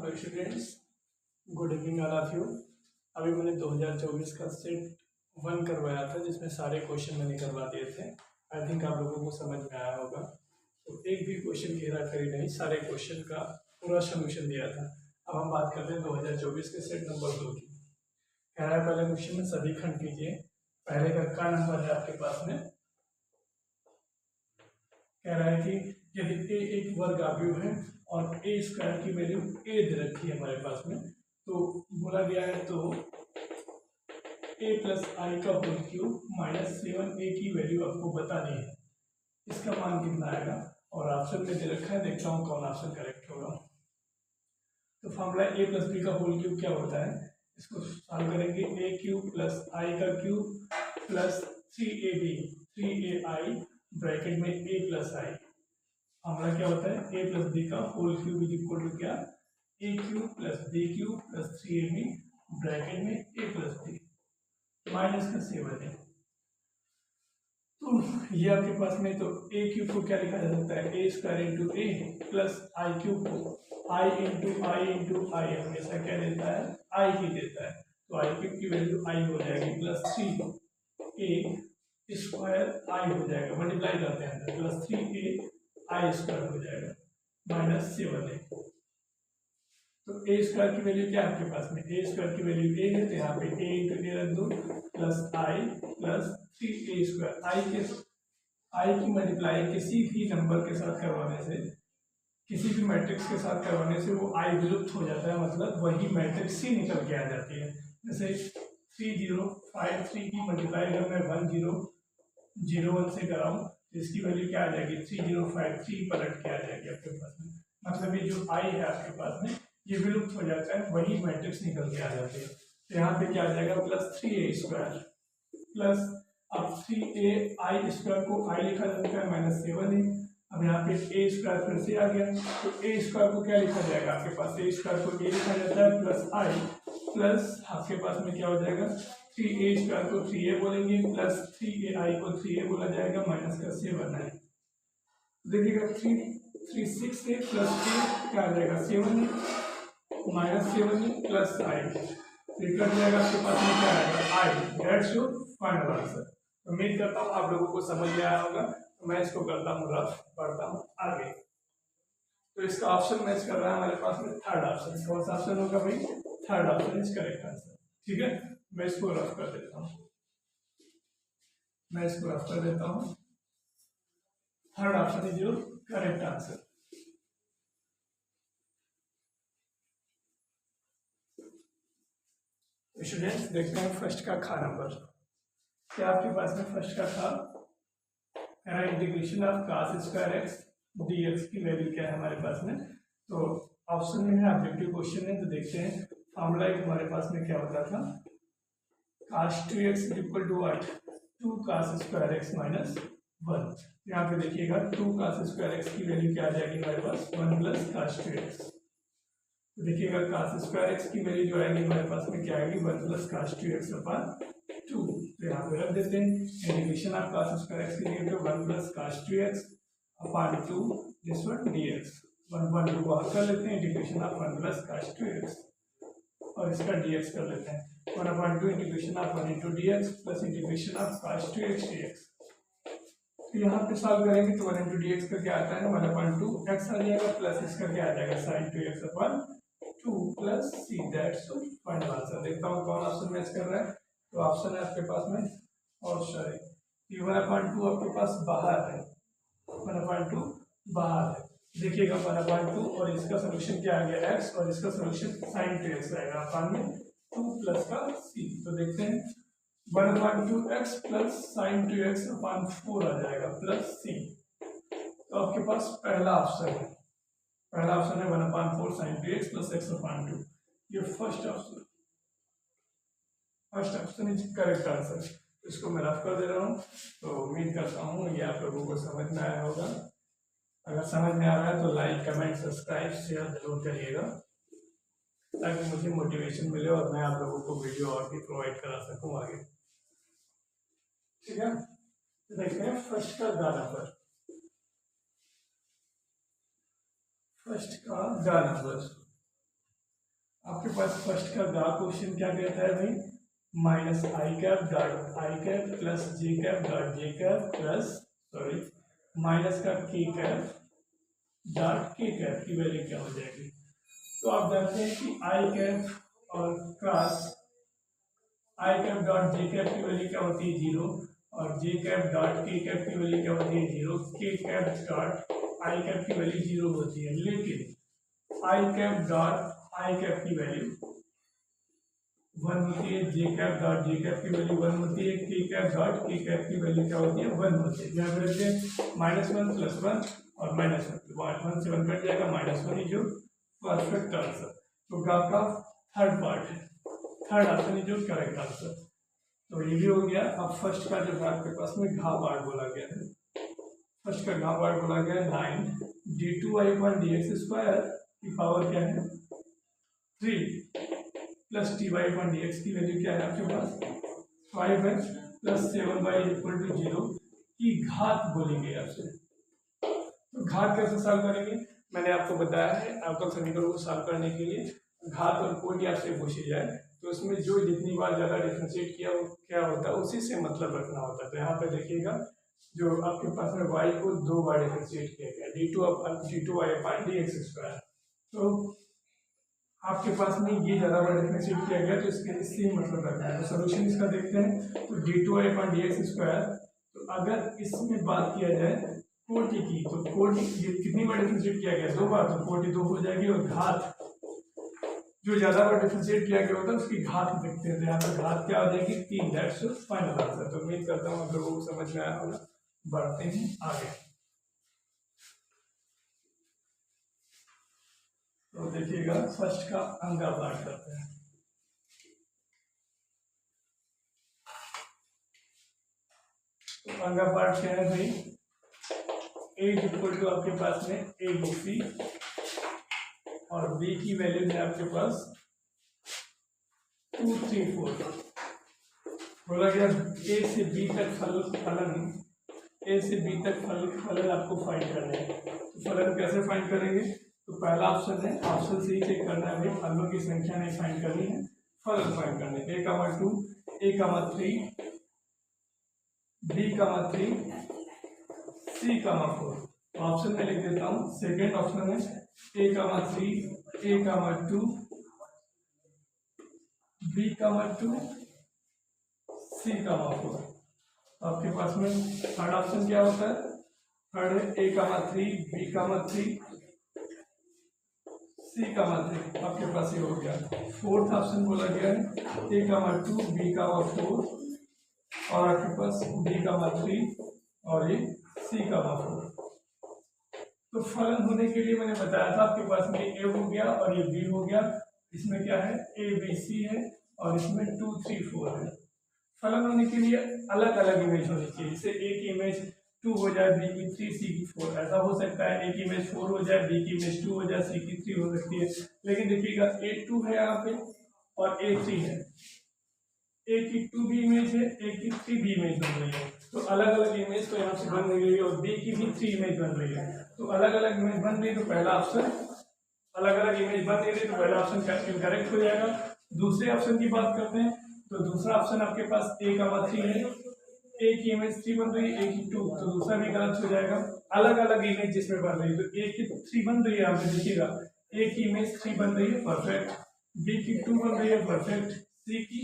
Hello students, good evening all of you. अभी मैंने 2024 का सेट 1 करवाया था जिसमें सारे क्वेश्चन मैंने करवा दिए थे। आई थिंक आप लोगों को समझ में आया होगा। तो एक भी क्वेश्चन की हेराफेरी नहीं, सारे क्वेश्चन का पूरा सोल्यूशन दिया था। अब हम बात करते हैं 2024 के सेट नंबर 2 की। कह रहा है पहले क्वेश्चन में सभी खंड कीजिए। पहले का नंबर है आपके पास में, कह रहा है कि यदि ए एक वर्ग आव्यूह है और ए स्क्वायर की वैल्यू ए दे रखी है हमारे पास में, तो बोला गया है तो ए प्लस आई का होल क्यूब माइनस 7a की वैल्यू आपको बतानी है। इसका मान कितना आएगा और ऑप्शन में दे रखा है, देखता हूँ कौन ऑप्शन करेक्ट होगा। तो फॉर्मूला ए प्लस बी का होल क्यूब क्या होता है, इसको सॉल्व करेंगे। ए क्यूब प्लस आई का cube plus 3ab 3ai bracket में ए प्लस आई। फॉर्मूला क्या होता है, ए प्लस बी का whole cube is equal to क्या, A cube plus B cube plus 3ab bracket में ए प्लस बी माइनस का 7 है। तो ये आपके पास में तो ए क्यूब को क्या लिखा जा सकता है, ए स्क्वायर इंटू ए प्लस आई क्यूब को आई इंटू आई हमेशा क्या देता है, आई ही देता है। तो आई क्यूब की वैल्यू आई हो जाएगी प्लस 3a स्क्वायर आई हो जाएगा, मल्टीप्लाई करते हैं अंदर, प्लस 3a आई स्क्वायर हो जाएगा माइनस 7a। तो ए स्क्वायर की वैल्यू क्या है आपके पास में, ए स्क्वायर की वैल्यू ए है, तो यहाँ पे ए इंटू ए रख दो प्लस आई प्लस 3a स्क्वायर। आई की मल्टीप्लाई किसी भी नंबर के साथ करवाने से, किसी भी मैट्रिक्स के साथ करवाने से वो आई विलुप्त हो जाता है, मतलब वही मैट्रिक्स ही निकल के आ जाती है। जैसे 3053 की मल्टीप्लाई अगर मैं 1001 से कराऊँ तो इसकी वैल्यू क्या आ जाएगी, 3053 पलट के आ जाएगी आपके पास में। मतलब ये जो आई है आपके पास में ये विलुप्त हो जाता है, वही मैट्रिक्स निकल के आ जाती है। तो यहाँ पे क्या आ जाएगा प्लस 3a स्क्वायर प्लस, अब 3a आई स्क्वायर को आई लिखा जा सकता है माइनस 7 है। अब यहाँ पे ए स्क्वायर फिर से आ गया, तो ए स्क्वायर को क्या लिखा जाएगा आपके पास, ए स्क्वायर को ए लिखा जाता है प्लस आई प्लस आपके पास में क्या हो जाएगा, 3a स्क्वायर को 3a बोलेंगे प्लस 3ai को 3a बोला जाएगा माइनस का 7 है। देखिएगा 336 है प्लस a क्या आ जाएगा 7 है माइनस 7 है प्लस आई, कट जाएगा आपके पास में क्या आएगा I. That's your final answer. उम्मीद करता हूँ आप लोगों को समझ में आया होगा। तो मैं इसको करता हूँ रफ, बढ़ता हूँ आगे। तो इसका ऑप्शन मैच कर रहा है हमारे पास में थर्ड ऑप्शन। कौन सा ऑप्शन होगा भाई, third option is correct answer. ठीक है, मैं इसको रफ कर देता हूँ, मैं इसको रफ कर देता हूँ। Third option is your correct answer. Students देखते हैं फर्स्ट का खा नंबर क्या आपके पास में। फर्स्ट का था integration of cos square x dx की वैल्यू क्या है हमारे पास में। तो ऑप्शन में है ऑब्जेक्टिव क्वेश्चन है, तो देखते हैं फॉर्मूला एक हमारे पास में क्या होता था, cos 2x equal to what, 2 cos square x minus 1। यहाँ पे देखिएगा 2 cos स्क्वायर एक्स की वैल्यू क्या आ जाएगी हमारे पास 1 प्लस cos 2x। तो देखिएगा cos स्क्वायर एक्स की वैल्यू जो आएगी हमारे पास में क्या आएगी 1 प्लस cos 2x अपॉन 2। तो यहाँ पे रख देते हैं इंटीग्रेशन ऑफ cos स्क्वायर एक्स की जगह पे 1 plus cos 2x upon 2 this one dx। 1 2 बाहर कर लेते हैं, integration of 1 plus cos 2x और इसका dx कर लेते हैं 1 upon 2 integration of 1 into dx plus integration of cos 2x dx। तो यहाँ पे सॉल्व करेंगे तो 1 इंटू dx का क्या आता है 1 अपॉन 2 x आ जाएगा प्लस इसका क्या आ जाएगा sin 2x upon 2 plus c। That's final answer. देखता हूँ कौन ऑप्शन मैच कर रहा है। तो ऑप्शन है आपके पास में, और सॉरी 1/2 आपके पास बाहर है, 1/2 बाहर है। देखिएगा 1/2 और इसका सोल्यूशन क्या आ गया x और इसका सोल्यूशन sin 2x आएगा अपॉन में 2 प्लस का c। तो देखते हैं 1/2x plus sin 2x upon 4 आ जाएगा प्लस c। तो आपके पास पहला ऑप्शन है, पहला ऑप्शन है 1/4 sin 2x plus x upon 2। ये first option, first option is correct answer. इसको मैं रफ कर दे रहा हूँ। तो उम्मीद करता हूँ ये आप लोगों को समझ में आया होगा। अगर समझ में आ रहा है तो लाइक कमेंट सब्सक्राइब शेयर जरूर करिएगा ताकि मुझे मोटिवेशन मिले और मैं आप लोगों को वीडियो और भी प्रोवाइड करा सकूँ आगे। ठीक है, तो देखते हैं फर्स्ट का गा नंबर। फर्स्ट का गा नंबर आपके पास फर्स्ट का गा क्वेश्चन क्या कहता है भाई, minus I cap dot I cap plus J cap dot J cap plus sorry minus का के कैप डॉट के कैप की वैल्यू क्या हो जाएगी। तो आप जानते हैं कि आई कैप और क्रॉस आई कैप डॉट जे कैप की वैल्यू क्या होती है 0 और जे कैप डॉट के कैप की वैल्यू क्या होती है 0, के कैप डॉट आई कैप की वैल्यू 0 होती है, लेकिन आई कैप डॉट आई कैप की वैल्यू 1 होती है, जे कैप डॉट जे कैप की वैल्यू 1 होती है, के कैप डॉट के कैप की वैल्यू क्या होती है 1 होती है। यहाँ पर रखते हैं -1 + 1 और -1 1 से 1 कट जाएगा, -1 ही जो परफेक्ट आंसर। तो का थर्ड पार्ट है, थर्ड ऑप्शन इज जो करेक्ट आंसर। तो ये भी हो गया। अब फर्स्ट का जो है आपके पास में घा पार्ट बोला गया है, फर्स्ट का घा पार्ट बोला गया है 9 d2y/dx² की पावर क्या है 3 प्लस dy/dx की वैल्यू क्या है आपके पास 5 है प्लस 7y = 0 की घात बोलेंगे आपसे। तो घात कैसे सॉल्व करेंगे, मैंने आपको बताया है, आपका समीकरण को सॉल्व करने के लिए घात और कोटि आपसे पूछी जाए तो उसमें जो जितनी बार ज़्यादा डिफ्रेंशिएट किया वो क्या होता है उसी से मतलब रखना होता है। तो यहाँ पे देखिएगा जो आपके पास में y को 2 बार डिफ्रेंशिएट किया गया d2y/dx²। तो आपके पास में ये ज़्यादा बार डिफ्रेंशिएट किया गया तो इससे मतलब रखना है। तो सोल्यूशन इसका देखते हैं। तो d2y/dx², तो अगर इसमें बात किया जाए कोटि की तो कोटि कितनी बार डिफ्रेंशिएट किया गया 2 बार, तो कोटि 2 हो जाएगी और घात जो ज्यादा बार डिफरेंशिएट किया गया होता है उसकी घात देखते हैं। तो यहाँ पर घात क्या हो जाएगी 3, दैट्स फाइनल आंसर। तो उम्मीद करता हूँ आप लोगों को समझ में आया होगा। बढ़ते हैं आगे। तो देखिएगा फर्स्ट का अंगा पार्ट करते हैं। तो अंगा पार्ट क्या है भाई, a आपके पास में ABC और b की वैल्यू है आपके पास 2 3 4। बोला गया a से b तक फलन आपको फाइंड करना है। तो फलन कैसे फाइंड करेंगे, तो पहला ऑप्शन है, ऑप्शन से ही चेक करना है भाई, फलों की संख्या नहीं फाइंड करनी है, फलन फाइंड करने a, 2 a, 3 b, 3 c, 4। Option में लिख देता हूँ। सेकेंड ऑप्शन है a, 3 a, 2 b, 2 c, 4। आपके पास में थर्ड ऑप्शन क्या होता है, थर्ड है a, 3 b, 3 c, 3। आपके पास ये हो गया। फोर्थ ऑप्शन बोला गया है a, 2 b, 4 और आपके पास b, 3 और ये c, 4। तो फलन होने के लिए मैंने बताया था आपके पास में a हो गया और ये b हो गया, इसमें क्या है a b c है और इसमें 2 3 4 है। फलन होने के लिए अलग अलग इमेज होनी चाहिए, जैसे a की इमेज 2 हो जाए, b की 3, c की 4, ऐसा हो सकता है। a की इमेज 4 हो जाए, b की इमेज 2 हो जाए, c की 3 हो सकती है। लेकिन देखिएगा a 2 है यहाँ पे और a 3 है, a की 2 भी इमेज है, a की 3 भी इमेज बन रही है। तो अलग अलग इमेज तो यहाँ से बन रही है और b की भी 3 इमेज बन रही है। तो अलग अलग इमेज बन रही है तो पहला ऑप्शन अलग अलग इमेज बन रही है तो पहला ऑप्शन इनकरेक्ट हो जाएगा। दूसरे ऑप्शन की बात करते हैं तो दूसरा ऑप्शन आपके पास a, 3 है, a की इमेज 3 बन रही है, a की 2, तो दूसरा भी गलत हो जाएगा। अलग अलग इमेज जिसमें बन रही है तो a की 3 बन रही है, यहाँ पे देखिएगा a की इमेज 3 बन रही है परफेक्ट, b की 2 बन रही है परफेक्ट, c की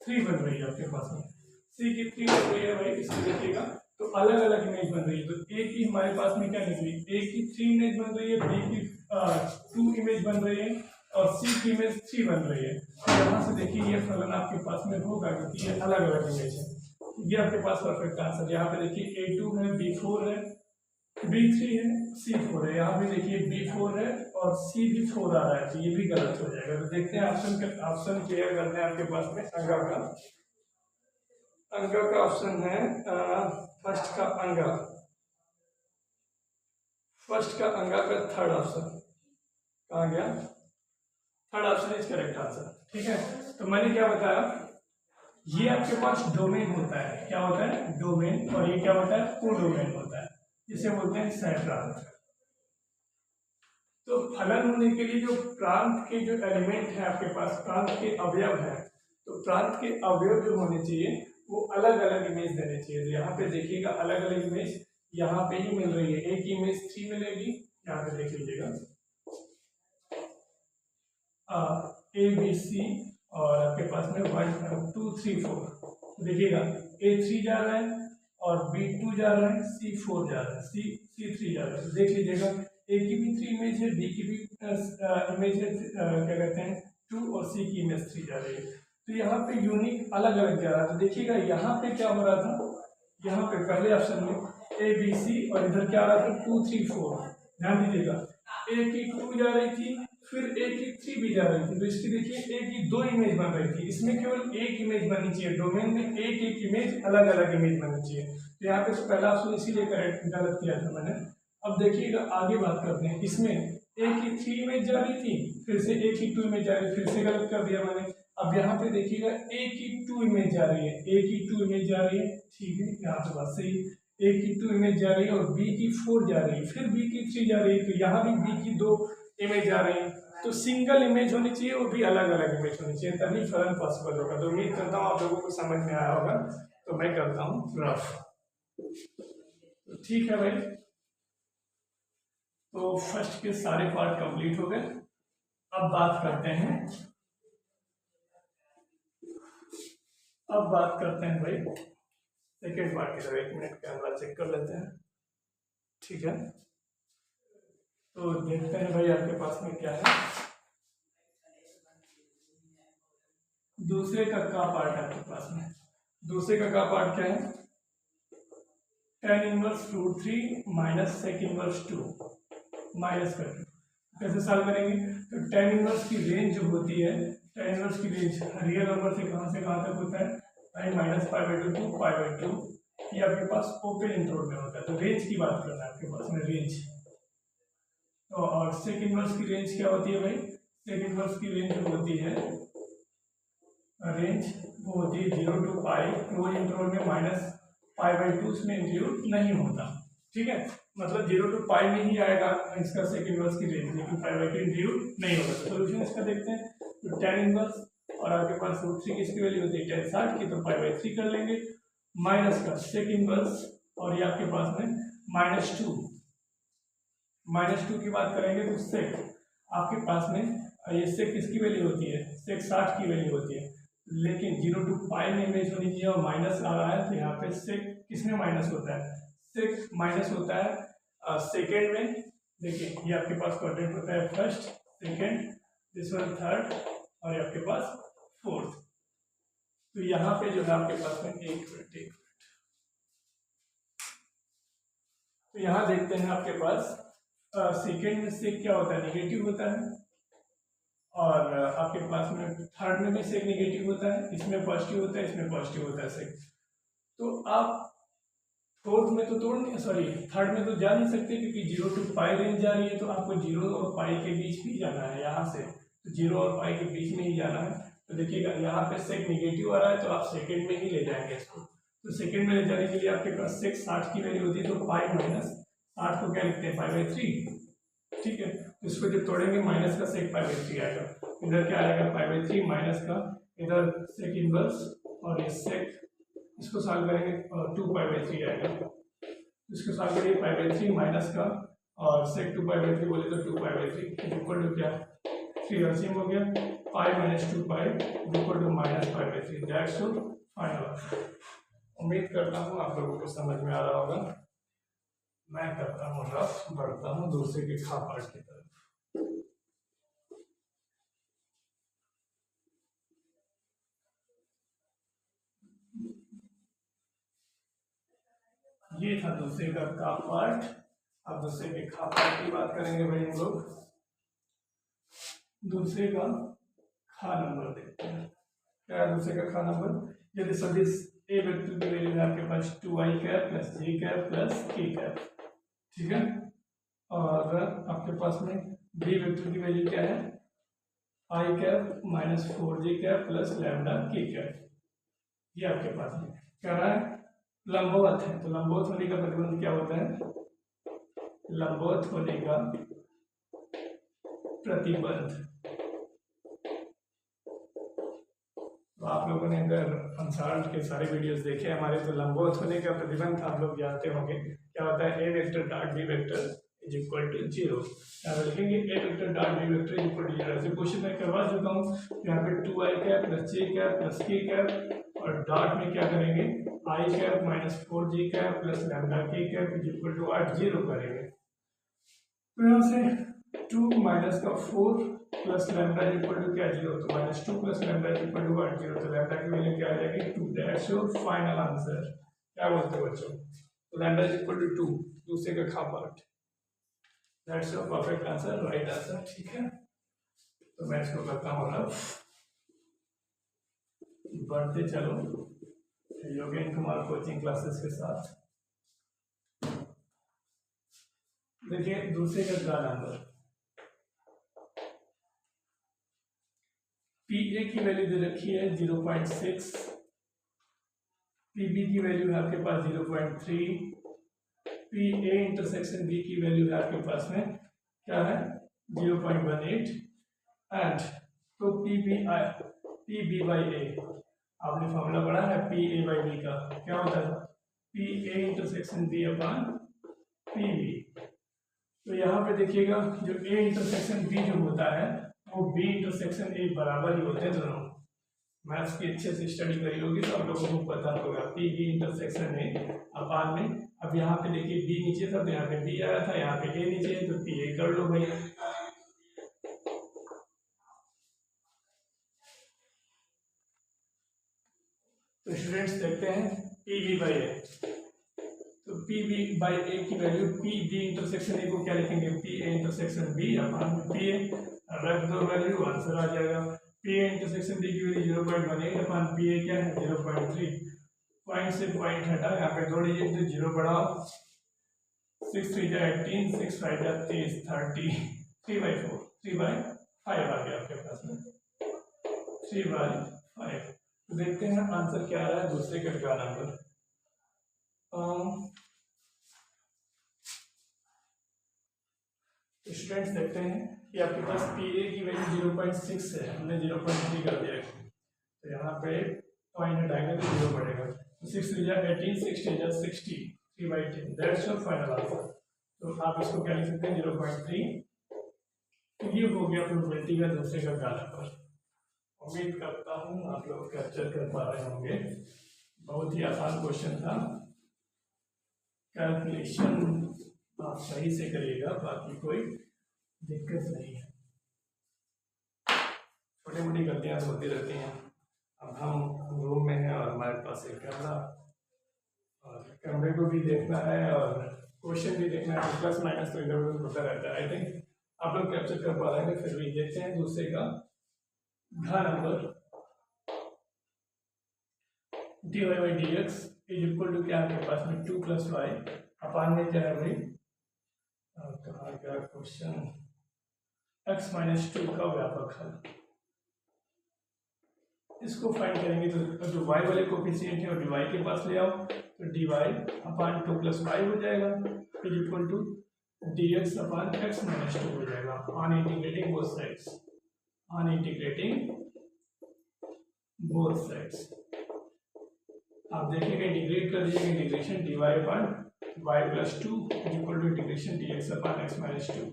3 बन रही है आपके पास में, c की 3 बन रही है भाई, इसमें देखिएगा तो अलग अलग इमेज बन रही है। तो a की हमारे पास में क्या निकली, a की 3 इमेज बन रही है, b की 2 इमेज बन रही है और c की इमेज 3 बन रही है। तो यहाँ से देखिए ये फलन आपके पास में होगा क्योंकि ये अलग अलग इमेज है। ये आपके पास परफेक्ट आंसर। यहाँ पे देखिए a2 है, b4 है, b3 है, c4 है। यहाँ पे देखिए b4 है और c भी 4 आ रहा है, तो ये भी गलत हो जाएगा। तो देखते हैं ऑप्शन क्लियर करते हैं आपके पास में। अंगा का ऑप्शन है फर्स्ट का अंगा का थर्ड ऑप्शन कहाँ गया, third option is correct answer. ठीक है, तो मैंने क्या बताया, ये आपके पास डोमेन होता है, क्या होता है डोमेन, और ये क्या होता है कोडोमेन होता है, इसे बोलते हैं सेंट्रल। तो फलन होने के लिए जो प्रांत के जो एलिमेंट है आपके पास, प्रांत के अवयव है, तो प्रांत के अवयव जो होने चाहिए वो अलग अलग इमेज देने चाहिए। तो यहाँ पे देखिएगा अलग अलग इमेज यहाँ पे ही मिल रही है। एक इमेज 3 मिलेगी, यहाँ पे देख लीजिएगा ए बी सी, और आपके पास में 1 2 3 4। देखिएगा A3 जा रहा है और B2 जा रहा है, C4 जा रहा है, C3 जा रहा है। देख लीजिएगा A की भी 3 इमेज है, B की भी इमेज है, क्या कहते हैं 2, और C की इमेज 3 जा रही है। तो यहाँ पे यूनिक अलग अलग जा रहा है। तो देखिएगा यहाँ पे क्या हो रहा था, यहाँ पे पहले ऑप्शन में A B C और इधर क्या आ रहा था 2 3 4। ध्यान दीजिएगा A की 2 जा रही थी, फिर A की 3 भी जा रही थी। तो इसकी देखिए A की 2 इमेज बन रही थी, इसमें केवल एक इमेज बननी चाहिए। डोमेन में एक एक इमेज अलग अलग इमेज बननी चाहिए। तो यहाँ पे पहला ऑप्शन इसीलिए करेक्ट गलत किया था मैंने। अब देखिएगा आगे बात करते हैं। इसमें A की 3 इमेज जा रही थी, फिर से A की 2 इमेज जा रही, फिर से गलत कर दिया मैंने। अब यहाँ पे देखिएगा A की 2 इमेज जा रही है, A की 2 इमेज जा रही है, ठीक है, यहाँ पे बात सही है। A की 2 इमेज जा रही है और B की 4 जा रही है, फिर B की 3 जा रही है, तो यहाँ भी B की 2 इमेज जा रही है। तो सिंगल इमेज होनी चाहिए, वो भी अलग अलग इमेज होनी चाहिए, तभी फलन पॉसिबल होगा। तो उम्मीद करता हूँ आप लोगों को समझ में आया होगा। तो मैं करता हूँ रफ। तो ठीक है भाई, तो फर्स्ट के सारे पार्ट कंप्लीट हो गए। अब बात करते हैं भाई सेकेंड पार्ट की तरफ। 1 मिनट कैमरा चेक कर लेते हैं, ठीक है। तो देखते हैं भाई आपके पास में क्या है। दूसरे का पार्ट है आपके पास में। दूसरे का पार्ट क्या है, tan inverse √3 minus sec inverse 2 minus कर। कैसे सॉल्व करेंगे, तो tan इनवर्स की रेंज जो होती है, tan इनवर्स की रेंज रियल नंबर से कहाँ तक होता है, -π/2 to π/2। ये आपके पास ओपन इंटरवल में होता है। तो रेंज की बात करना है आपके पास में, रेंज। तो और सेक इनवर्स की रेंज क्या होती है भाई, सेक इनवर्स की रेंज जो होती है, रेंज वो होती है 0 to π, क्लोज इंटरवल में -π/2 उसमें इंक्लूड नहीं होता, ठीक है। मतलब 0 to π में ही आएगा इसका सेक इनवर्स की रेंज, लेकिन π/2 इंक्लूड नहीं होगा। तो सोल्यूशन इसका देखते हैं। तो tan इनवर्स और आपके पास √3 किसकी वैल्यू होती है, tan 60 की, तो π/3 कर लेंगे, माइनस का सेक इनवर्स, और ये आपके पास में -2 की बात करेंगे तो सेक आपके पास में, ये सेक किसकी वैल्यू होती है, सेक 60 की वैल्यू होती है, लेकिन 0 to π में इमेज होनी चाहिए और माइनस आ रहा है। तो यहाँ पे सेक किसमें माइनस होता है, सेक माइनस होता है सेकेंड में। देखिए ये आपके पास क्वाड्रेंट होता है first, second, this one third, और ये आपके पास फोर्थ। तो यहाँ पे जो है आपके पास में 1 मिनट, तो यहाँ देखते हैं आपके पास सेकेंड में सेक क्या होता है, निगेटिव होता है, और आपके पास में थर्ड में भी सेक निगेटिव होता है, इसमें पॉजिटिव होता है, इसमें पॉजिटिव होता है सेक। तो आप फोर्थ में तो थर्ड में तो जा नहीं सकते, क्योंकि 0 to π रेंज जा रही है, तो आपको 0 और π के बीच भी जाना है यहाँ से, तो 0 और π के बीच में ही जाना है। तो देखिएगा यहाँ पे सेक निगेटिव आ रहा है, तो आप सेकेंड में ही ले जाएंगे इसको। तो सेकेंड में ले जाने के लिए आपके पास सेक 60 की वैल्यू होती है, तो π माइनस 60 को क्या लिखते हैं, π/3, ठीक है। तो इसको जब तोड़ेंगे माइनस का सेक π/3 आएगा, इधर क्या आएगा π/3 माइनस का, इधर सेक इनवर्स, और ये सेक, इसको सॉल्व करेंगे 2π/3 आएगा। इसको सॉल्व करेंगे π/3 माइनस का, और सेक 2π/3 बोले तो 2π/3 इक्वल टू क्या, 3 LCM हो गया, π - 2π equal to -π/3। That's all, final. उम्मीद करता हूँ आप लोगों को समझ में आ रहा होगा। मैं करता हूँ रफ, बढ़ता हूँ दूसरे के खा पार्ट की तरफ। ये था दूसरे का पार्ट। अब दूसरे के खा पार्ट की बात करेंगे भाई हम लोग। दूसरे का खा नंबर देखते हैं, क्या है दूसरे का खा नंबर। यदि सदिश ए वेक्टर की वैल्यू है आपके पास 2i cap plus j cap plus k cap, ठीक है। और आपके पास में बी वेक्टर की वैल्यू क्या है, i cap minus 4j cap plus lambda k cap. ये आपके पास में कह रहा है लंबवत है, तो लंबवत होने का प्रतिबंध क्या होता है, लंबवत होने का प्रतिबंध। तो आप लोगों ने अगर अंसाल्ट के सारे वीडियोस देखे हमारे, तो लंबवत होने का प्रतिबंध आप लोग जानते होंगे क्या होता है। A vector dot B vector is equal to 0। यहाँ लिखेंगे A vector dot B vector is equal to 0। ऐसे क्वेश्चन मैं करवा चुका हूँ। यहाँ पे 2i cap plus j cap plus k cap और डॉट में क्या करेंगे i cap minus 4j cap plus lambda k cap is equal to 8 0 करेंगे। तो यहाँ से 2 माइनस का 4 प्लस लैम्डा इक्वल टू क्या 0, तो minus 2 plus lambda equal to 8 0। तो लैम्डा की वैल्यू क्या आ जाएगी 2। That's your final answer. क्या बोलते हो बच्चों? तो लैम्डा इक्वल टू 2, दूसरे का खा part. That's your perfect answer, right answer. ठीक है, तो मैं इसको करता हूँ रफ। बढ़ते चलो योगेन कुमार कोचिंग क्लासेस के साथ। देखिए दूसरे का नंबर पी ए की वैल्यू दे रखी है 0.6, पी बी की वैल्यू है आपके पास 0.3, पी ए इंटरसेक्शन बी की वैल्यू है आपके पास में क्या है 0.18 एंड तो पी बी बाई ए आपने फॉर्मूला पढ़ा है पी ए बाई बी का क्या होता है P A intersection B upon P B. तो यहाँ पे देखिएगा जो ए इंटरसेक्शन बी जो होता है वो बी इंटरसेक्शन ए बराबर ही होते हैं दोनों। मैथ्स की अच्छे से स्टडी करी होगी तो आप लोगों को पता होगा पी बी इंटरसेक्शन ए अपान में। अब यहाँ पे देखिए बी नीचे था तो यहाँ पे बी आया था, यहाँ पे ए नीचे है तो पी ए कर लो भैया। तो स्टूडेंट्स देखते हैं पी बी बाई ए, तो पी बी बाई ए की value P B intersection A को क्या लिखेंगे P A intersection B upon P A, रख दो वैल्यू आंसर आ जाएगा। पी ए इंटरसेक्शन बी की वैल्यू 0.18 अपॉन पी ए क्या है 0.3। पॉइंट से पॉइंट हटा, यहाँ पे 2 डिजिट तो 0 बढ़ाओ, 6 3 जा 18, 6 5 जा 30, 30, 3/4, 3/5 आ गया आपके पास में 3/5। तो देखते हैं आंसर क्या आ रहा है दूसरे का नंबर। स्टूडेंट्स देखते हैं कि आपके पास पी ए की वैल्यू 0.6 है, हमने 0.3 कर दिया। तो यहाँ पे पॉइंट हटाएंगे तो 0 बढ़ेगा, तो 6 3 जा 18, 6 10 जा 60, 3/10। That's your final answer. तो आप इसको क्या लिख सकते हैं 0.3। तो ये हो गया प्रोबेबिलिटी का दूसरे का नंबर। उम्मीद करता हूँ आप लोग कैप्चर कर पा रहे होंगे। बहुत ही आसान क्वेश्चन था, कैलकुलेशन आप सही से करिएगा, बाकी कोई दिक्कत नहीं है। छोटी मोटी गलतियां होती रहती हैं। अब हम रूम में हैं और हमारे पास एक कैमरा और कैमरे को भी देखना है और क्वेश्चन भी देखना है, प्लस माइनस तो इधर उधर होता रहता है। आई थिंक आप लोग कैप्चर कर पा रहे हैं। फिर भी देखते हैं दूसरे का number. dy by D X is equal to क्या आपके पास में 2 + y अपान में क्या है भाई कहा गया क्वेश्चन x - 2 का व्यापक हल। इसको फाइंड करेंगे तो जो y वाले कोफिशिएंट है और dy के पास ले आओ, तो dy अपान 2 + y हो जाएगा is equal to dx upon x - 2 हो जाएगा on integrating both sides, on integrating both sides. आप देखिएगा इंटीग्रेट कर दीजिएगा, integration dy upon y + 2 is equal to integration dx upon x - 2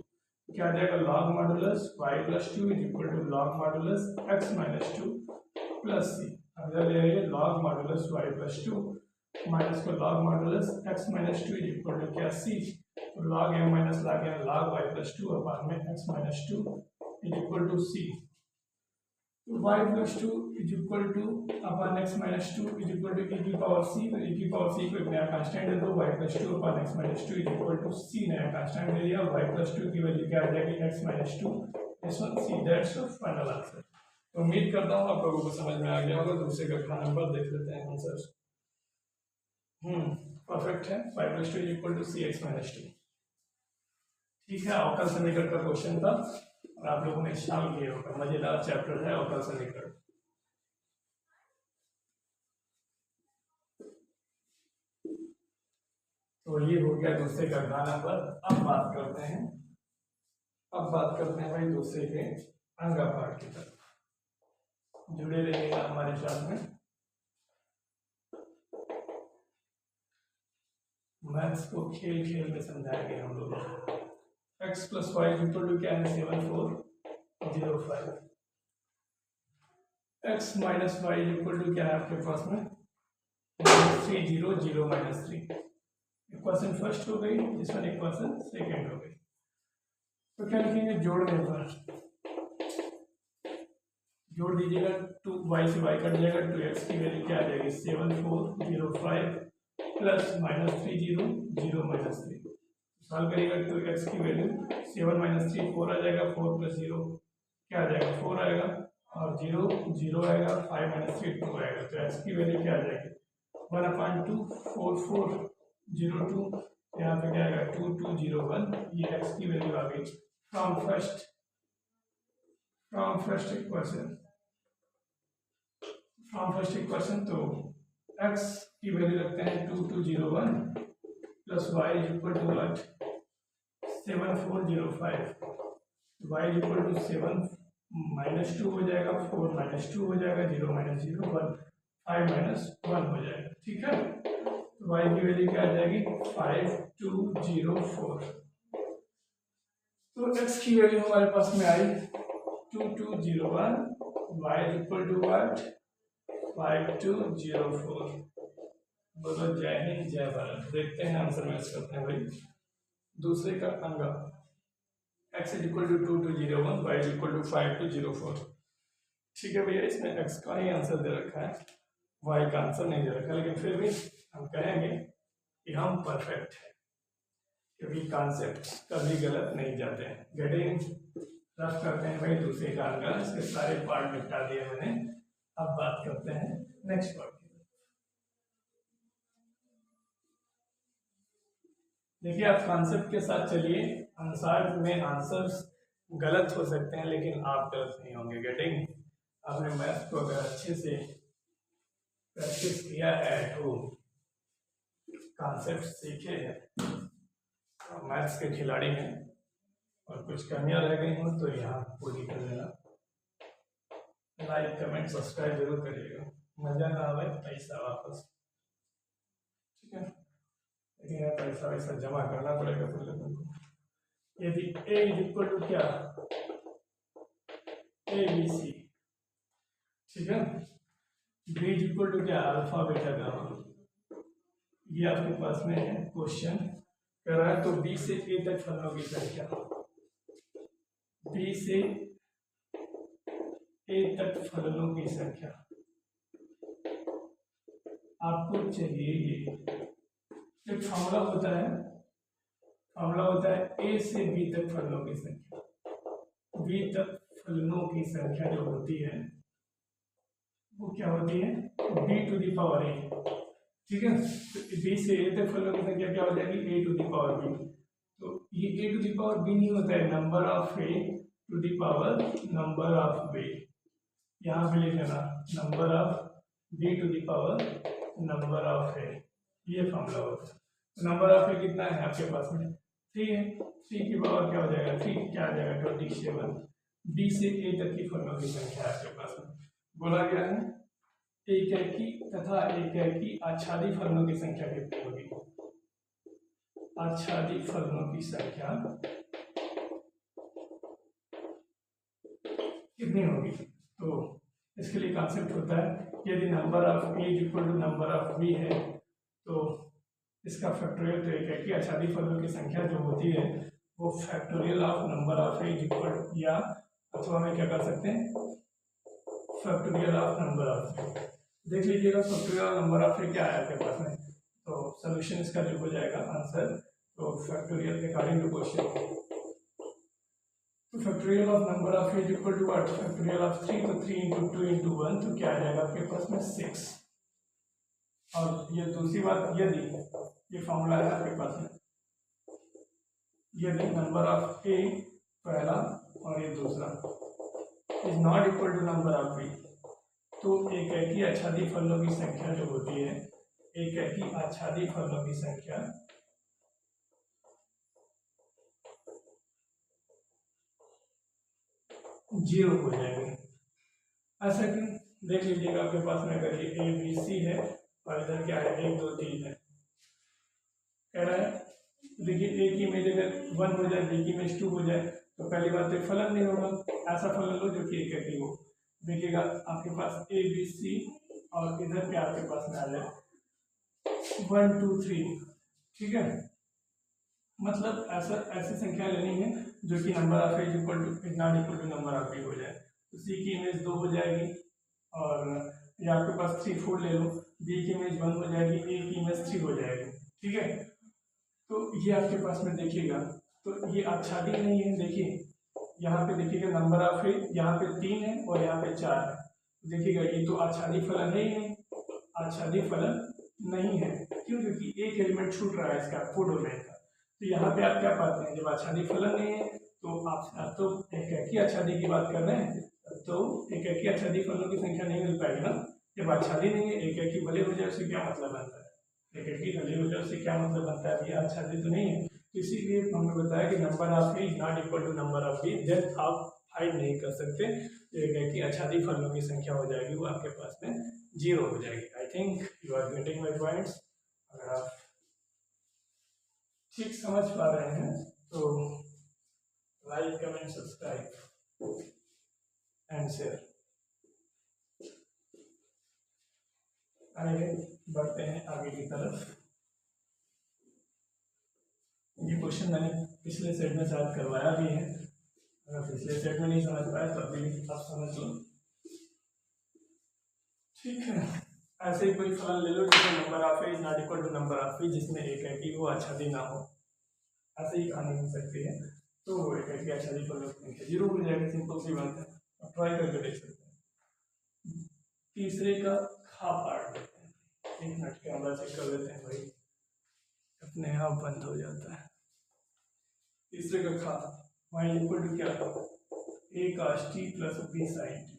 क्या आ जाएगा log modulus y + 2 is equal to log modulus x - 2 plus c। अब इधर ले आइए log मॉडुलस y + 2 माइनस को log modulus x - 2 is equal to क्या c, तो log m minus log n log y + 2 upon में x - 2 is equal to c। y + 2 is equal to upon x - 2 is equal to e की power c। तो e की power c को एक नया constant दे दो, y + 2 upon x - 2 is equal to c नया constant दे दिया, y + 2 की वैल्यू क्या आ जाएगी x - 2 this one c। That's your final answer. तो उम्मीद करता हूँ आप लोगों को समझ में आ गया होगा। दूसरे का नंबर देख लेते हैं आंसर। परफेक्ट है, y + 2 is equal to c x - 2। ठीक है, अवकल समीकरण का क्वेश्चन था और आप लोगों ने शाम किया होगा। मजेदार चैप्टर है अवकल समीकरण। तो ये हो गया दूसरे का नंबर। अब बात करते हैं अब बात करते हैं भाई दूसरे के अंगा पार्ट की तरफ, जुड़े रहिएगा हमारे साथ में। मैथ्स को खेल खेल में समझाएंगे हम लोग। x plus Y equal to क्या है 7405। x minus Y equal to क्या है आपके पास में 300 माइनस 3। इक्वेशन फर्स्ट हो गई, इसमें इक्वेशन सेकेंड हो गई। तो क्या लिखेंगे जोड़ने पर, जोड़ दीजिएगा, 2y से y कट जाएगा, 2x की वैल्यू क्या आ जाएगी 7405 प्लस माइनस 300 माइनस 3। सॉल्व करिएगा 2x की वैल्यू 7 माइनस 3 4 आ जाएगा, 4 प्लस 0 क्या आ जाएगा 4 आएगा, और 0 0 आएगा, 5 माइनस 3 2 आएगा। तो x की वैल्यू क्या आ जाएगी 1/2 4402। यहाँ पे क्या आएगा 2201। ये x की वैल्यू आ गई फ्रॉम फर्स्ट इक्वेशन। तो x की वैल्यू रखते हैं 2201 plus y equal to what 7405। y equal to 7 minus 2 हो जाएगा, 4 माइनस 2 हो जाएगा, 0 माइनस 0 1, 5 माइनस 1 हो जाएगा। ठीक है, तो y की वैल्यू क्या आ जाएगी 5204। तो x की वैल्यू हमारे पास में आई 2201, y इक्वल टू व्हाट 5204। बोलो जय हिंद जय भारत। देखते हैं आंसर मैच करते हैं भाई। दूसरे का अंगा x is equal to 2201, y is equal to 5204। ठीक है भैया, इसमें x का ही आंसर दे रखा है, y का आंसर नहीं दे रखा, लेकिन फिर भी हम कहेंगे कि हम परफेक्ट है, क्योंकि कॉन्सेप्ट कभी गलत नहीं जाते हैं। गेटिंग रफ करते हैं भाई दूसरे का अंगा, इसके सारे पार्ट निपटा दिए मैंने। अब बात करते हैं नेक्स्ट पार्ट की। देखिए आप कॉन्सेप्ट के साथ चलिए, आंसर में आंसर्स गलत हो सकते हैं लेकिन आप गलत नहीं होंगे। गेटिंग, आपने मैथ को अगर अच्छे से प्रैक्टिस किया है तो कॉन्सेप्ट सीखे हैं, तो मैथ्स के खिलाड़ी हैं, और कुछ कमियां रह गई हो तो यहाँ पूरी कर देना। लाइक कमेंट सब्सक्राइब जरूर करिएगा, मजा ना आवे पैसा वापस। ठीक है, लेकिन यार पैसा वैसा जमा करना पड़ेगा पहले तुमको। यदि a इज इक्वल टू क्या ABC, ठीक है, b इज इक्वल टू क्या अल्फा बीटा गामा। ये आपके पास में है क्वेश्चन कर रहा है। तो b से a तक फलनों की संख्या, b से a तक फलनों की संख्या आपको चाहिए। ये एक फॉर्मूला होता है, a से b तक फलनों की संख्या। b तक फलनों की संख्या जो होती है वो क्या होती है b to the power a। ठीक है, तो b से a तक फलनों की संख्या क्या हो जाएगी a to the power b। तो ये a to the power b नहीं होता है, number of a to the power number of b। यहाँ पे लिख लेना number of b to the power number of a, ये फॉर्मूला होता है। नंबर ऑफ a कितना है आपके पास में 3 है, 3 की पावर क्या हो जाएगा 3 क्या आ जाएगा 27। b से a तक की फलनों की संख्या आपके पास में बोला गया है। एकैकी तथा एकैकी आच्छादी फलनों की संख्या कितनी होगी, आच्छादी फलनों की संख्या कितनी होगी। तो इसके लिए कॉन्सेप्ट होता है, यदि number of a equal to number of b है तो इसका फैक्टोरियल, तो एकैकी आच्छादी फलनों की संख्या जो होती है वो factorial of number of a equal, या अथवा हम क्या कर सकते हैं factorial of number of a। देख लीजिएगा factorial of number of a क्या है आपके पास में, तो सोल्यूशन इसका जो हो जाएगा आंसर, तो फैक्टोरियल अकॉर्डिंग टू क्वेश्चन, तो factorial of number of a equal to what factorial of 3, तो 3 इंटू 2 इंटू 1, तो क्या आ जाएगा आपके पास में 6। और ये दूसरी बात, यदि ये फॉर्मूला है आपके पास में, यदि नंबर ऑफ a पहला और ये दूसरा is not equal to number of b, तो एकैकी आच्छादी फलनों की संख्या जो होती है, एकैकी आच्छादी फलनों की संख्या जीरो हो जाएंगे। ऐसा क्यों? देख लीजिएगा आपके पास में अगर ये ए बी सी है और इधर क्या है 1 2 3 है, कह रहा है देखिए ए की इमेज अगर 1 हो जाए, बी की इमेज 2 हो जाए तो पहली बात तो फलन नहीं होगा। ऐसा फलन लो जो कि एक ही हो। देखिएगा आपके पास ए बी सी और इधर क्या आपके पास में आ जाए 1 2 3, ठीक है। मतलब ऐसा ऐसी संख्या लेनी है जो कि number of A equal to not equal to number of B हो जाए। तो सी की इमेज 2 हो जाएगी और ये आपके पास 3 4 ले लो, बी की इमेज 1 हो जाएगी, ए की इमेज 3 हो जाएगी, ठीक है। तो ये आपके पास में देखिएगा तो ये आच्छादी नहीं है। देखिए यहाँ पे देखिएगा नंबर ऑफ एज यहाँ पे 3 है और यहाँ पे 4 है। देखिएगा ये तो आच्छादी फलन है ही नहीं, आच्छादी फलन नहीं है। क्यों? क्योंकि एक एलिमेंट छूट रहा है इसका कोडोमेन का। तो यहाँ पे आप क्या पाते हैं, जब आच्छादी फलन नहीं है तो आप तो एक ही आच्छादी की बात कर रहे हैं, तो एक ही आच्छादी फलों की संख्या नहीं मिल पाएगी ना। जब आच्छादी नहीं है, एक ही भले हो जाए उससे क्या मतलब बनता है, एक ही भले हो जाए उससे क्या मतलब बनता है, ये आच्छादी तो नहीं है। तो इसीलिए हमने बताया कि number of A not equal to number of B, then आप फाइंड नहीं कर सकते। तो एक ही आच्छादी फलों की संख्या हो जाएगी वो आपके पास में जीरो हो जाएगी। I think you are getting my points. अगर आप ठीक समझ पा रहे हैं तो like comment subscribe and share. आइए बढ़ते हैं आगे की तरफ। ये क्वेश्चन मैंने पिछले सेट में शायद करवाया भी है, अगर पिछले सेट में नहीं समझ पाए तो अभी आप समझ लो, ठीक है। ऐसे ही कोई फलन ले लो जिसमें number of A is not equal to number of B, जिसमें एक है कि वो आच्छादी ना हो, ऐसे ही कहानी हो सकती है। तो वो एक है कि आच्छादी फलन जीरो हो जाएगी, सिंपल सी बात है। अब ट्राई करके देख सकते हैं। तीसरे का खा पार्ट देखते हैं, एक मिनट कैमरा चेक कर लेते हैं भाई, अपने आप बंद हो जाता है। तीसरे का खा y इक्वल टू क्या था, a cos t plus b sin t।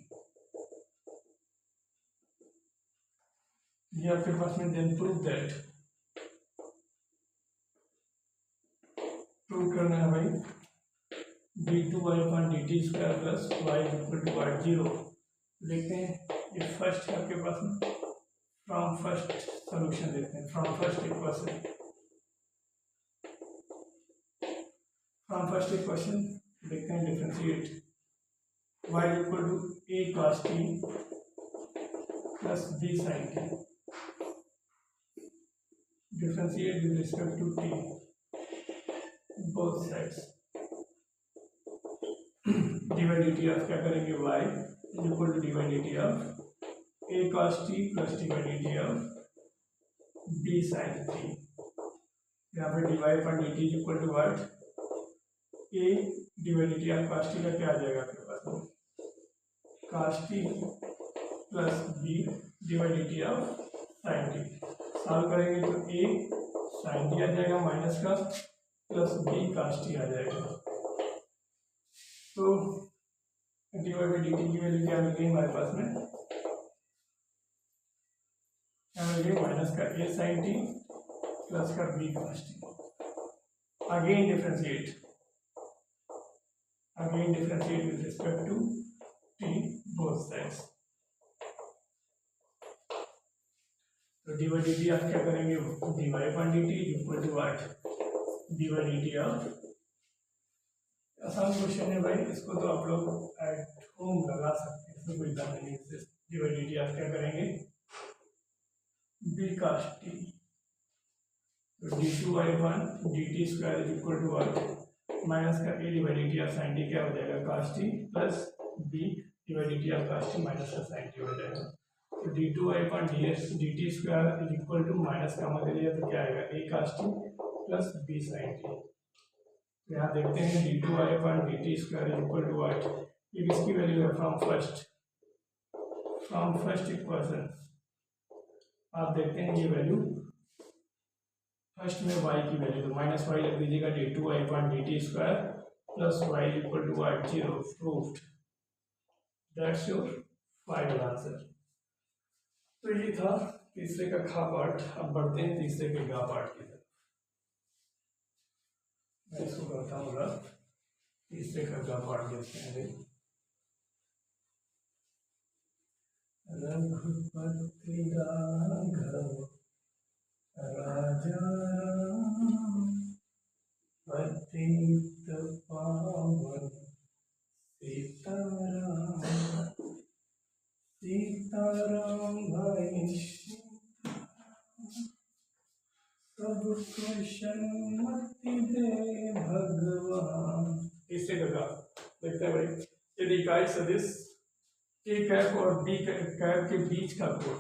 ये आपके पास में देन प्रूव दैट, प्रूव करना है भाई d2y upon dt square plus y equal to r zero. देखते हैं ये फर्स्ट है आपके पास में, फ्रॉम फर्स्ट सॉल्यूशन देखते हैं, from first equation, from first equation देखते हैं differentiate y equal to a cos t plus b sin t, differentiate with respect to t both sides. Divide of क्या करेंगे, y equal to divide of a cos t plus divide of b sin t। यहाँ पे divide पर dt equal to what, a divide of cos t का क्या आ जाएगा आपके पास में, cos t plus b divide of sin t। Solve करेंगे तो a sin t आ जाएगा माइनस का, प्लस b cos t आ जाएगा। तो डिवाइड बाई dt की वैल्यू क्या मिल गई हमारे पास में, क्या मिल गई, माइनस का a sin t प्लस का b cos t। Again differentiate with respect to t both sides. तो डिवाइड dt आप क्या करेंगे, divide by dt equal to what, divide dt of, आसान क्वेश्चन है भाई, इसको तो आप लोग एट होम लगा सकते हैं, इसमें कोई बात नहीं है। डिवाइड dt आप क्या करेंगे, b cos t, तो d2y one dt square is equal to what, minus का a divide of sin t क्या हो जाएगा, cos t plus b divide of cos t minus का sin t हो जाएगा। तो d2y one dt square is equal to minus का मत लिया तो क्या आएगा, a cos t plus b sin t। यहाँ देखते हैं d2y one dt square is equal to what, ये किसकी वैल्यू है, फ्रॉम फर्स्ट इक्वेशन। आप देखते हैं ये वैल्यू फर्स्ट में y की वैल्यू, तो माइनस वाई रख दीजिएगा, d2y one dt square plus y equal to what, zero. Proved, that's your final answer. तो ये था तीसरे का खा पार्ट। अब बढ़ते हैं तीसरे के गा पार्ट की तरफ। मैं इसको करता हूँ रफ, तीसरे का गा पार्ट देखते हैं। रघुपति राघव राजा पतित पावन सीताराम सीताराम भाई सबको सन्मति दे भगवान। इससे लगा देखते हैं भाई, यदि इकाई सदिश ए कैप और बी कैप के बीच का कोण,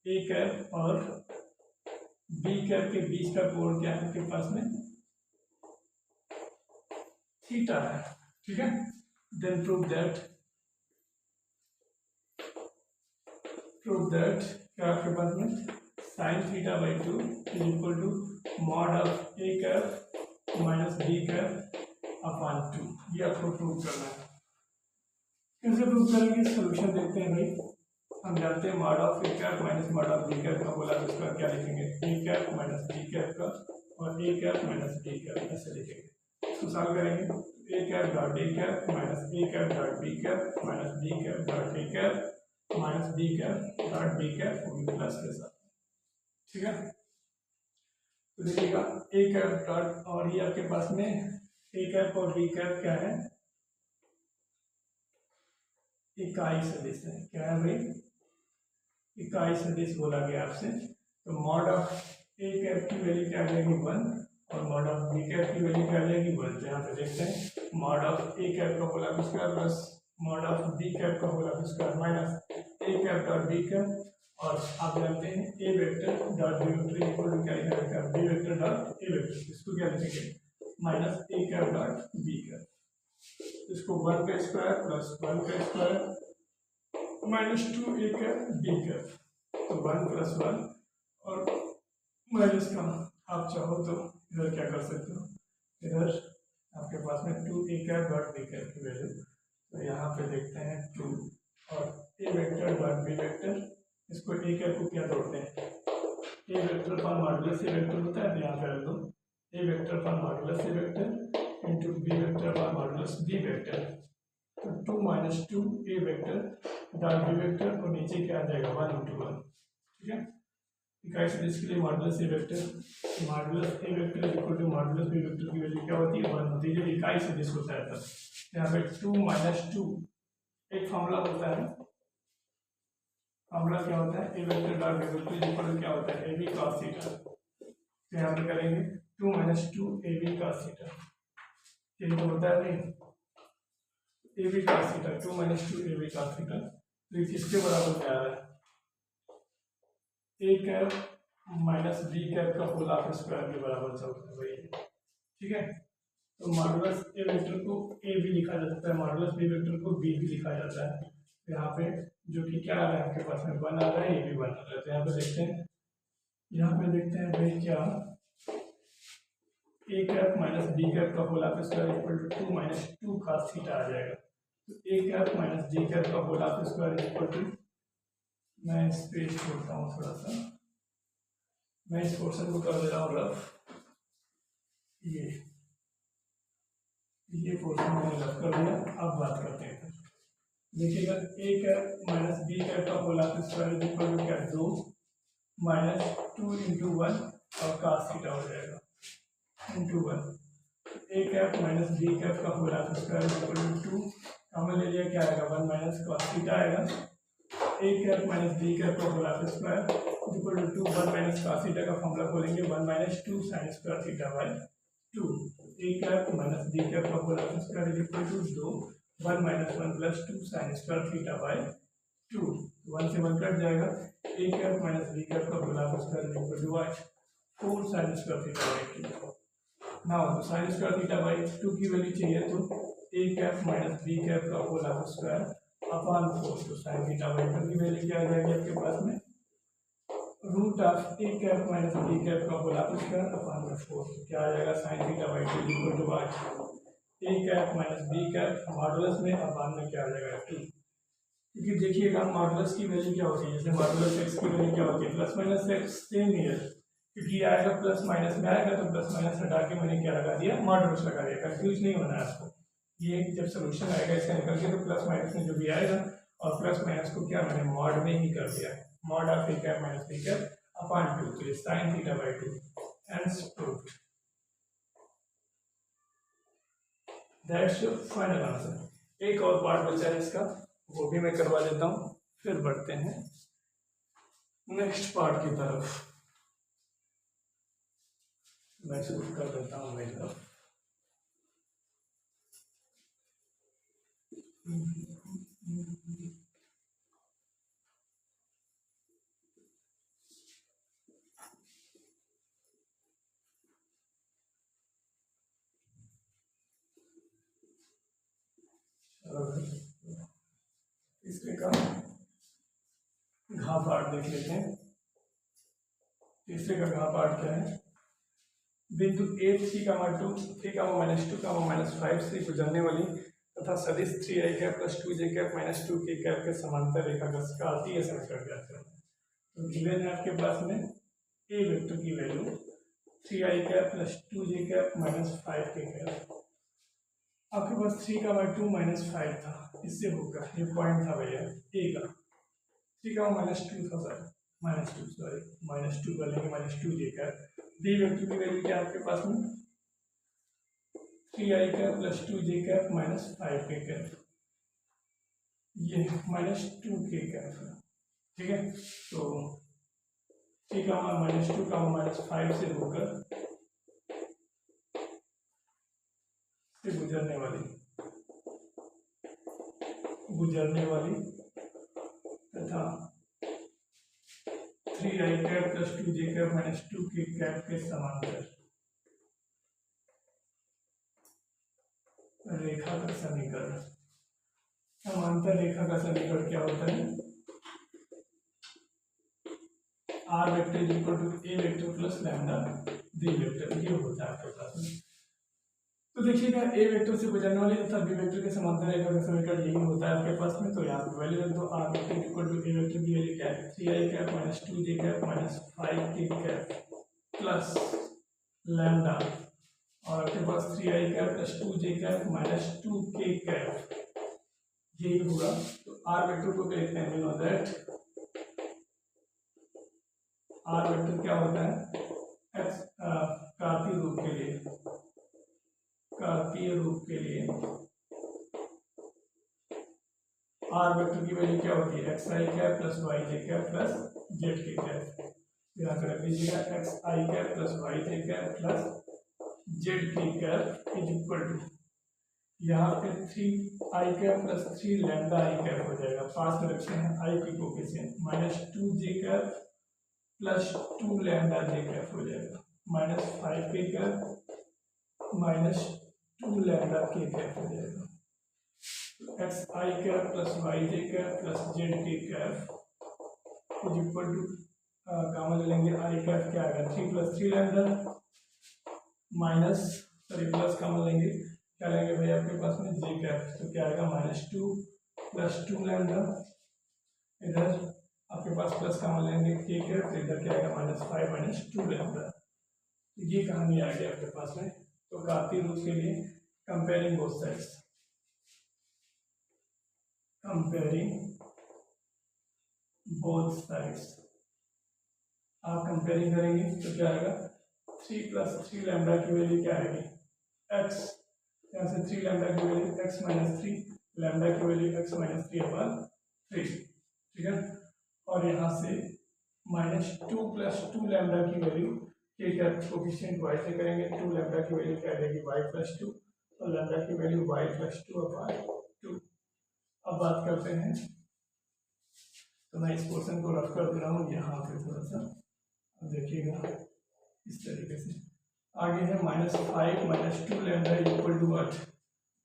ए कैप और बी कैप के बीच का कोण क्या है आपके पास में, थीटा है, ठीक है। देन प्रूव दैट क्या आपके पास में sine theta by 2 is equal to mod of A cap minus B cap upon 2। ये आपको प्रूव करना है। कैसे प्रूव करेंगे, सोल्यूशन देखते हैं भाई। हम जानते हैं mod of A cap minus mod of B cap का बोला, तो उसका क्या लिखेंगे, A cap minus B cap का और A cap minus B cap ऐसे लिखेंगे। इसको सॉल्व करेंगे, A cap dot A cap minus A cap dot B cap minus B cap dot A cap minus B cap dot B cap होगी plus के साथ, ठीक है। तो देखिएगा ए कैप डॉट, और ये आपके पास में ए कैप और बी कैप क्या है, इकाई सदिश है। क्या है भाई, इकाई सदिश बोला गया आपसे। तो मॉड ऑफ ए कैप की वैल्यू क्या आ जाएगी 1 और मॉड ऑफ बी कैप की वैल्यू क्या आ जाएगी 1। तो यहाँ पे देखते हैं मॉड ऑफ ए कैप का whole square plus mod of B cap का whole square minus A cap dot B cap, और आप जानते हैं A vector dot B vector equal to क्या लिखा, B vector dot A vector, इसको क्या लिखेंगे minus A cap dot B cap. इसको 1 का स्क्वायर प्लस 1 का square minus 2 A cap B cap, तो 1 प्लस 1 और माइनस का आप चाहो तो इधर क्या कर सकते हो, इधर आपके पास में 2 A cap dot B cap की वैल्यू, तो यहाँ पे देखते हैं 2 और ए वेक्टर डॉट बी वेक्टर, इसको ए कैप को क्या तोड़ते हैं, ए वेक्टर पर मॉडुलस ए वेक्टर होता है, तो यहाँ पे रख दो ए वेक्टर पर modulus A vector into B vector पर मॉडुलस बी वेक्टर, तो 2 माइनस 2 ए वेक्टर डॉट बी वेक्टर और नीचे क्या आ जाएगा 1 इंटू 1, ठीक है। इकाई सदिश के लिए modulus A vector equal to modulus B vector की वैल्यू क्या होती है 1 होती है, जब इकाई सदिश होता है तब। यहाँ पे 2 माइनस 2 एक फॉर्मूला होता है, फॉर्मूला क्या होता है, A vector dot B vector equal to क्या होता है ए बी कॉस थीटा। तो यहाँ पे करेंगे 2 minus 2 A B cos theta, ये तो होता है नहीं A B cos theta, 2 minus 2 A B cos theta, तो किसके बराबर क्या आ रहा है, A cap minus B cap का होल हाफ स्क्वायर के बराबर चलता है भाई, ठीक है। तो मॉडुलस ए वेक्टर को ए भी लिखा जा सकता है, मॉडुलस बी वेक्टर को बी भी लिखा जाता है। तो यहाँ पे जो कि क्या आ रहा है आपके पास में 1 आ रहा है, ये भी 1 आ रहा है। तो यहाँ पे देखते हैं भाई क्या A cap minus B cap का whole half square equal to 2 minus 2 cos theta आ जाएगा। तो A cap minus B cap का whole half square equal to, मैं स्पेस छोड़ता हूँ थोड़ा सा, मैं इस पोर्शन को कर दे रहा हूँ रफ, ये पोर्शन मैंने रफ कर दिया। अब बात करते हैं, देखिएगा A cap minus B cap का whole half square equal to क्या 2 माइनस 2 इंटू 1 और cos थीटा हो जाएगा into 1। A cap minus B cap का whole half square equal to 2 हमें ले लिया क्या आएगा 1 माइनस cos थीटा आएगा। A cap minus B cap का whole half square equal to 2 1 minus cos theta का फॉर्मूला खोलेंगे 1 minus 2 sin square theta by 2। A cap minus B cap का whole half square equal to 2 1 minus 1 plus 2 sin square theta by 2, 1 से 1 cut जाएगा। A cap minus B cap का whole half square equal to 4 sin square theta by 2। Now तो sin square theta by 2 की value चाहिए, तो A cap minus B cap का whole half square upon 4, तो sin theta by 2 की value क्या आ जाएगी आपके पास में root of A cap minus B cap का होल हाफ स्क्वायर अपॉन 4, क्या आ जाएगा sin theta by 2 equal to A cap minus B cap modulus में अपॉन में क्या आ जाएगा 2। क्योंकि देखिएगा मॉडुलस की वैल्यू क्या होती है, जैसे मॉडुलस एक्स की वैल्यू क्या होती है प्लस माइनस एक्स, सेम ही है, क्योंकि आएगा प्लस माइनस में आएगा तो प्लस माइनस हटा के मैंने क्या लगा दिया मॉडुलस लगा दिया। कंफ्यूज नहीं होना है आपको, ये जब सोल्यूशन आएगा इसका निकल के तो प्लस माइनस में जो भी आएगा और प्लस माइनस को क्या मैंने मॉड में ही कर दिया, mod of A cap minus B cap upon 2, तो ये sin theta by 2 hence proved. That's your final answer. एक और पार्ट बचा है इसका, वो भी मैं करवा देता हूँ, फिर बढ़ते हैं नेक्स्ट पार्ट की तरफ। मैं शुरू कर देता हूँ मेरी तरफ। तीसरे का घा पार्ट देख लेते हैं। तीसरे का घा पार्ट क्या है, बिंदु ए 3, 2, 3, -2, -5 से गुजरने वाली तथा सदिश 3i cap plus 2j cap minus 2k cap के समांतर रेखा का आती समीकरण ज्ञात करना है। तो गिवन है आपके पास में ए वेक्टर की value 3i cap plus 2j cap minus 5k cap. आपके पास 3, 2 -5 था, इससे होगा ये पॉइंट था भैया ए का, 3, -2 था सर, -2 कर लेंगे -2j कैप। बी वेक्टर की वैल्यू क्या आपके पास में 3i cap plus 2j cap minus 5k cap, ये -2k कैप है, ठीक है। तो 3, -2, -5 से होकर से गुजरने वाली तथा 3i cap plus 2j cap minus 2k cap के समांतर रेखा का समीकरण। समांतर रेखा का समीकरण क्या होता है, r vector is equal to a vector plus lambda b vector, ये होता है आपके पास में। तो देखिएगा ए वेक्टर से गुजरने वाली तथा बी वेक्टर के समांतर रेखा का समीकरण यही होता है आपके पास में। तो यहाँ पे वैल्यू रख दो, r vector equal to a vector की वैल्यू क्या है 3i cap minus 2j cap minus 5k cap plus lambda, और आपके पास 3i cap plus 2j cap minus 2k cap, यही होगा। तो आर वेक्टर को देखते हैं, नो दैट आर वेक्टर क्या होता है, एक्स कार्तीय रूप के लिए आर वेक्टर की वैल्यू क्या होती है xi cap plus yj cap plus zk cap. यहाँ पे रख लीजिएगा xi cap plus yj cap plus zk cap is equal to, यहाँ पे 3i cap plus 3 lambda i cap हो जाएगा, पास में रखते हैं i की coefficient, minus 2j cap plus 2 lambda j cap हो जाएगा, minus 5k cap minus 2 lambda k cap हो जाएगा। xi cap plus yj cap plus zk cap is equal to common ले लेंगे, i कैप क्या आएगा 3 + 3 लैम्डा माइनस प्लस कॉमन लेंगे, क्या लेंगे भाई आपके पास में j कैप, तो क्या आएगा -2 + 2 लैम्डा, इधर आपके पास प्लस कॉमन लेंगे k कैप, तो इधर क्या आएगा -5 - 2 लैम्डा। ये कहानी आ गई आपके पास में। तो कार्तीय रूप के लिए कंपेयरिंग बोथ साइड्स, आप कंपेयरिंग करेंगे तो क्या आएगा 3 + 3 लैम्डा की वैल्यू क्या आएगी x, यहाँ से 3 लैम्डा की वैल्यू x - 3, लैम्डा की वैल्यू x - 3/3, ठीक है। और यहाँ से -2 + 2 लैम्डा की वैल्यू के कैप कोफिशिएंट y से करेंगे, 2 लैम्डा की वैल्यू क्या रहेगी y + 2, और लैम्डा की वैल्यू y + 2/2। अब बात करते हैं, तो मैं इस पोर्शन को रफ कर दे रहा हूँ यहाँ पे थोड़ा सा, देखिएगा इस तरीके से। आगे है -5 - 2 lambda equal to what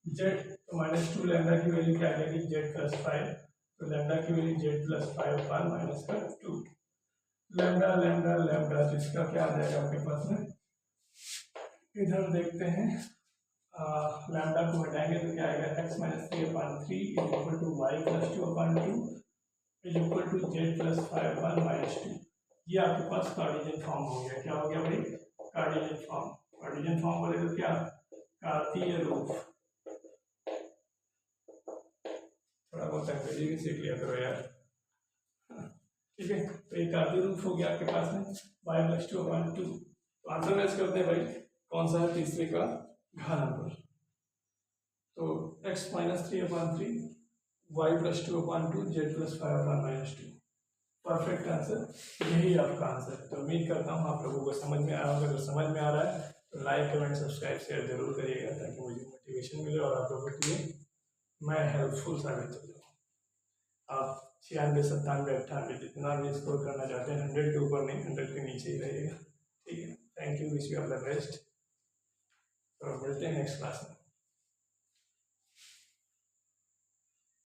z, तो -2 लैम्डा की वैल्यू क्या आ जाएगी z + 5, तो लैम्डा की value z + 5 -2 lambda lambda lambda, जिसका क्या आ जाएगा आपके पास में, इधर देखते हैं लैम्डा को हटाएंगे तो क्या आएगा x - 3/3 is equal to y + 2/2 is equal to z + 5/2। ये आपके पास कार्टेशियन फॉर्म हो गया, क्या हो गया भाई कार्टेशियन फॉर्म। कार्टेशियन फॉर्म बोले तो क्या कार्तीय रूप, थोड़ा होता है ये भी सीख लिया करो यार। ठीक है, तो एक कार्तीय रूप हो गया आपके पास में y प्लस 2/2। तो आंसर मैच करते हैं भाई, कौन सा है तीसरे का घा नंबर। तो x minus 3/3 y plus 2/2 z plus 5/-2 perfect answer, यही आपका आंसर है। तो उम्मीद करता हूँ आप लोगों को समझ में आया होगा। अगर समझ में आ रहा है तो लाइक कमेंट सब्सक्राइब शेयर जरूर करिएगा, ताकि मुझे मोटिवेशन मिले और आप लोगों के लिए मैं हेल्पफुल साबित हो जाऊँ। आप 96, 97, 98 जितना भी स्कोर करना चाहते हैं 100 के ऊपर नहीं, 100 के नीचे ही रहेगा। ठीक है, thank you, wish you all the best. तो मिलते हैं नेक्स्ट क्लास में।